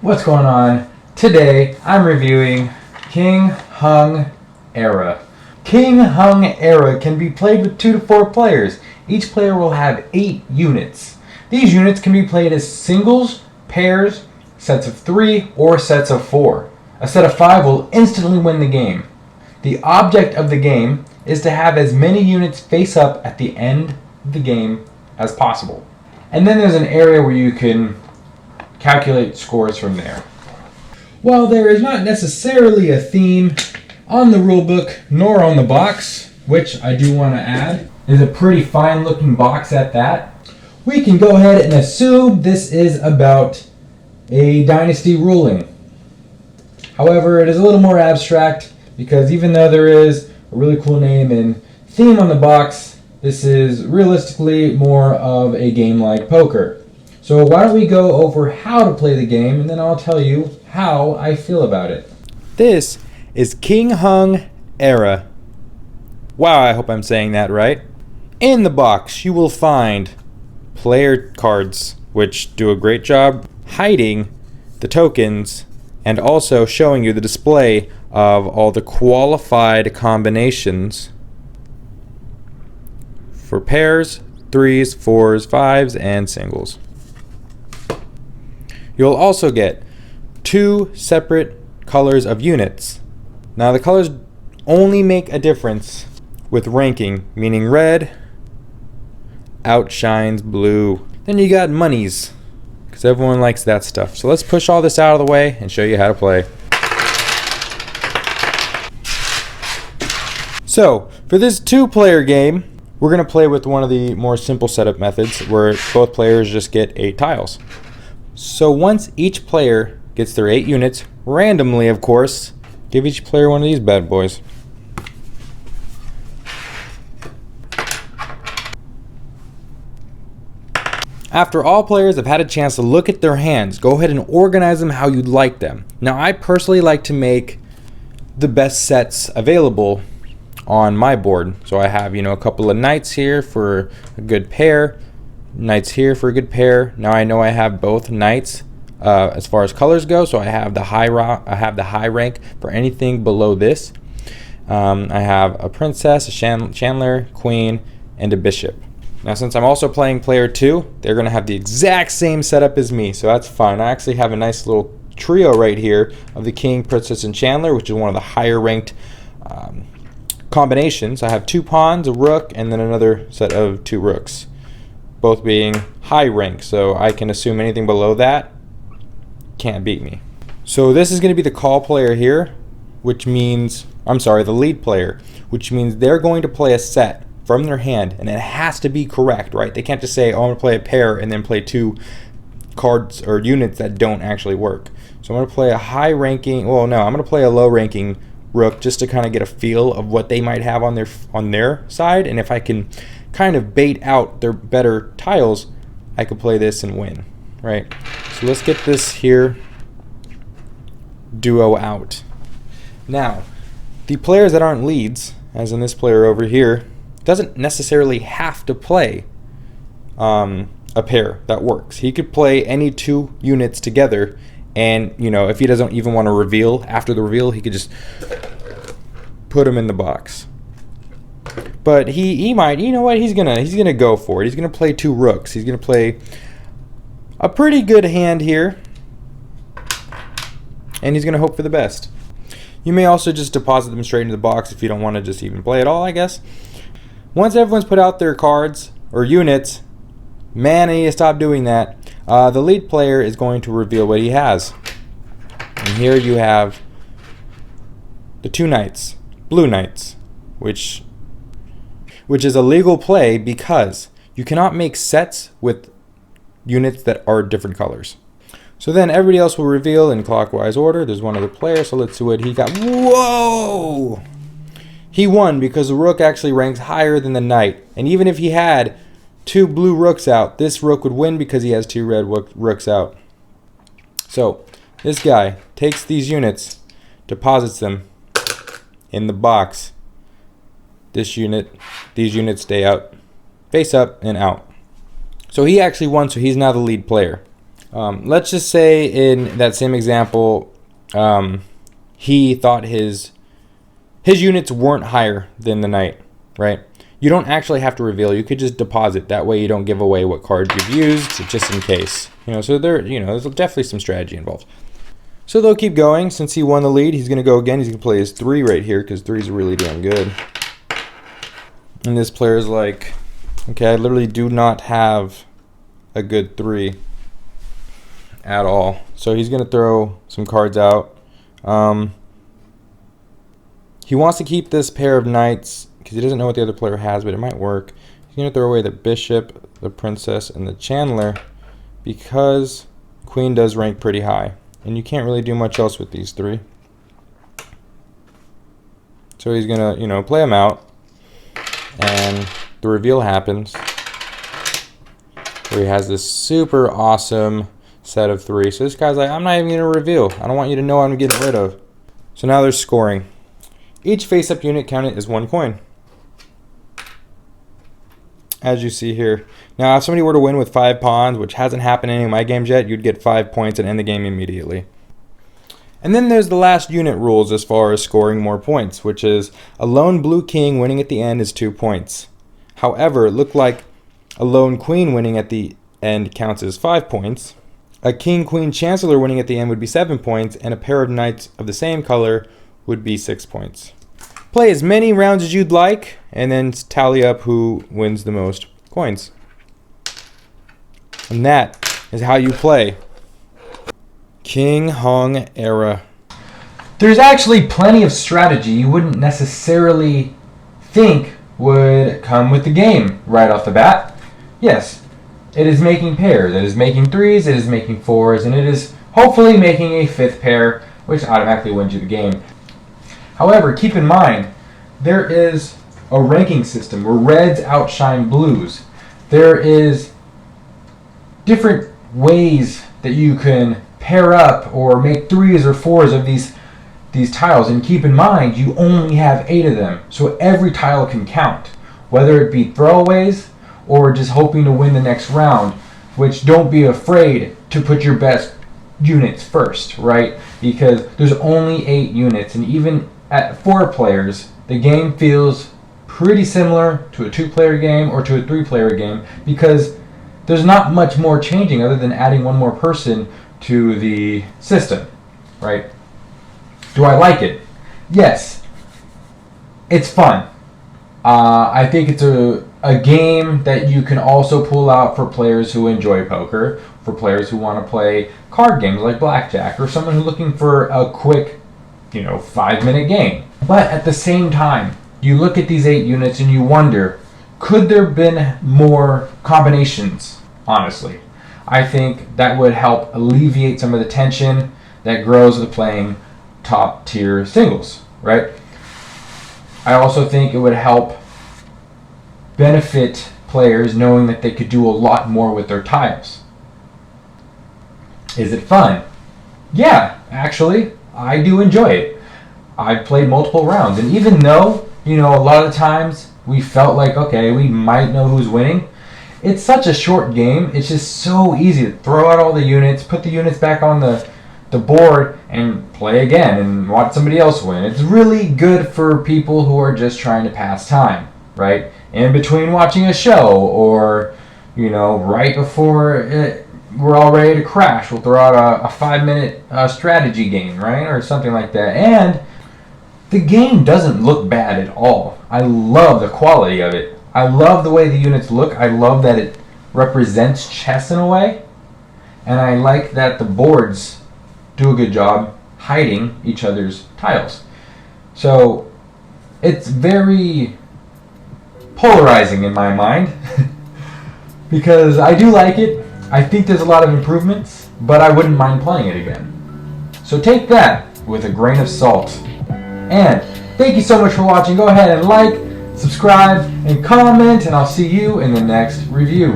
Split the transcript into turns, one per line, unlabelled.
What's going on? Today I'm reviewing King Hung Era. King Hung Era can be played with 2 to 4 players. Each player will have 8 units. These units can be played as singles, pairs, sets of 3, or sets of 4. A set of 5 will instantly win the game. The object of the game is to have as many units face up at the end of the game as possible. And then there's an area where you can calculate scores from there. While there is not necessarily a theme on the rulebook nor on the box, which I do want to add, is a pretty fine looking box at that, we can go ahead and assume this is about a dynasty ruling. However, it is a little more abstract because even though there is a really cool name and theme on the box, this is realistically more of a game like poker. So why don't we go over how to play the game, and then I'll tell you how I feel about it.
This is King Hung Era. Wow, I hope I'm saying that right. In the box, you will find player cards, which do a great job hiding the tokens and also showing you the display of all the qualified combinations for pairs, 3s, 4s, 5s, and singles. You'll also get 2 separate colors of units. Now the colors only make a difference with ranking, meaning red outshines blue. Then you got monies, because everyone likes that stuff. So let's push all this out of the way and show you how to play. So for this 2-player game, we're going to play with one of the more simple setup methods where both players just get 8 tiles. So once each player gets their 8 units, randomly of course, give each player one of these bad boys. After all players have had a chance to look at their hands, go ahead and organize them how you'd like them. Now I personally like to make the best sets available on my board. So I have, a couple of knights here for a good pair. Knights here for a good pair. Now I know I have both knights as far as colors go, so I have the high rank for anything below this. I have a princess, a chandler, queen, and a bishop. Now since I'm also playing player 2, they're going to have the exact same setup as me, so that's fine. I actually have a nice little trio right here of the king, princess, and chandler, which is one of the higher ranked combinations. I have 2 pawns, a rook, and then another set of 2 rooks, both being high rank, so I can assume anything below that can't beat me. So this is going to be the call player here, which means, the lead player, which means they're going to play a set from their hand, and it has to be correct, right? They can't just say, oh, I'm going to play a pair and then play 2 cards or units that don't actually work. So I'm going to play a high ranking, I'm going to play a low ranking rook just to kind of get a feel of what they might have on their side, and if I can kind of bait out their better tiles, I could play this and win, right? So let's get this here duo out. Now, the players that aren't leads, as in this player over here, doesn't necessarily have to play a pair that works. He could play any 2 units together, and if he doesn't even want to reveal, after the reveal, he could just put them in the box. But he might, he's gonna go for it. He's gonna play 2 rooks. He's gonna play a pretty good hand here, and he's gonna hope for the best. You may also just deposit them straight into the box if you don't want to just even play at all, I guess. Once everyone's put out their cards or units, man, I need to stop doing that. The lead player is going to reveal what he has. And here you have the 2 knights, blue knights, which is a legal play because you cannot make sets with units that are different colors. So then everybody else will reveal in clockwise order. There's one other player, so let's see what he got. Whoa! He won because the rook actually ranks higher than the knight. And even if he had 2 blue rooks out, this rook would win because he has 2 red rooks out. So this guy takes these units, deposits them in the box. These units stay out, face up and out. So he actually won, so he's now the lead player. Let's just say in that same example, he thought his units weren't higher than the knight, right? You don't actually have to reveal. You could just deposit. That way you don't give away what cards you've used, just in case. So there's definitely some strategy involved. So they'll keep going. Since he won the lead, he's going to go again. He's going to play his 3 right here because 3 is really damn good. And this player is like, okay, I literally do not have a good 3 at all. So he's going to throw some cards out. He wants to keep this pair of knights because he doesn't know what the other player has, but it might work. He's going to throw away the bishop, the princess, and the chandler because queen does rank pretty high. And you can't really do much else with these 3. So he's going to, play them out. And the reveal happens. Where he has this super awesome set of 3. So this guy's like, I'm not even going to reveal. I don't want you to know what I'm getting rid of. So now there's scoring. Each face-up unit counted as 1 coin. As you see here. Now, if somebody were to win with 5 pawns, which hasn't happened in any of my games yet, you'd get 5 points and end the game immediately. And then there's the last unit rules as far as scoring more points, which is a lone blue king winning at the end is 2 points. However, it looked like a lone queen winning at the end counts as 5 points. A king, queen, chancellor winning at the end would be 7 points, and a pair of knights of the same color would be 6 points. Play as many rounds as you'd like, and then tally up who wins the most coins. And that is how you play King Hung Era.
There's actually plenty of strategy you wouldn't necessarily think would come with the game right off the bat. Yes, it is making pairs, it is making 3s, it is making 4s, and it is hopefully making a 5th pair, which automatically wins you the game. However, keep in mind, there is a ranking system where reds outshine blues. There is different ways that you can pair up or make 3s or 4s of these tiles. And keep in mind, you only have 8 of them. So every tile can count, whether it be throwaways or just hoping to win the next round, which don't be afraid to put your best units first, right? Because there's only 8 units, and even at 4 players, the game feels pretty similar to a 2-player game or to a 3-player game because there's not much more changing other than adding 1 more person to the system, right? Do I like it? Yes. It's fun. I think it's a game that you can also pull out for players who enjoy poker, for players who want to play card games like blackjack, or someone who's looking for a quick 5-minute game. But at the same time, you look at these 8 units and you wonder, could there have been more combinations, honestly? I think that would help alleviate some of the tension that grows with playing top tier singles, right? I also think it would help benefit players knowing that they could do a lot more with their tiles. Is it fun? Yeah, actually, I do enjoy it. I've played multiple rounds, and even though, a lot of the times we felt like, okay, we might know who's winning, it's such a short game, it's just so easy to throw out all the units, put the units back on the board, and play again and watch somebody else win. It's really good for people who are just trying to pass time, right? In between watching a show, or, right before we're all ready to crash, we'll throw out a 5-minute strategy game, right? Or something like that. And the game doesn't look bad at all. I love the quality of it. I love the way the units look. I love that it represents chess in a way. And I like that the boards do a good job hiding each other's tiles. So it's very polarizing in my mind because I do like it. I think there's a lot of improvements, but I wouldn't mind playing it again. So take that with a grain of salt. And thank you so much for watching. Go ahead and like, subscribe, and comment, and I'll see you in the next review.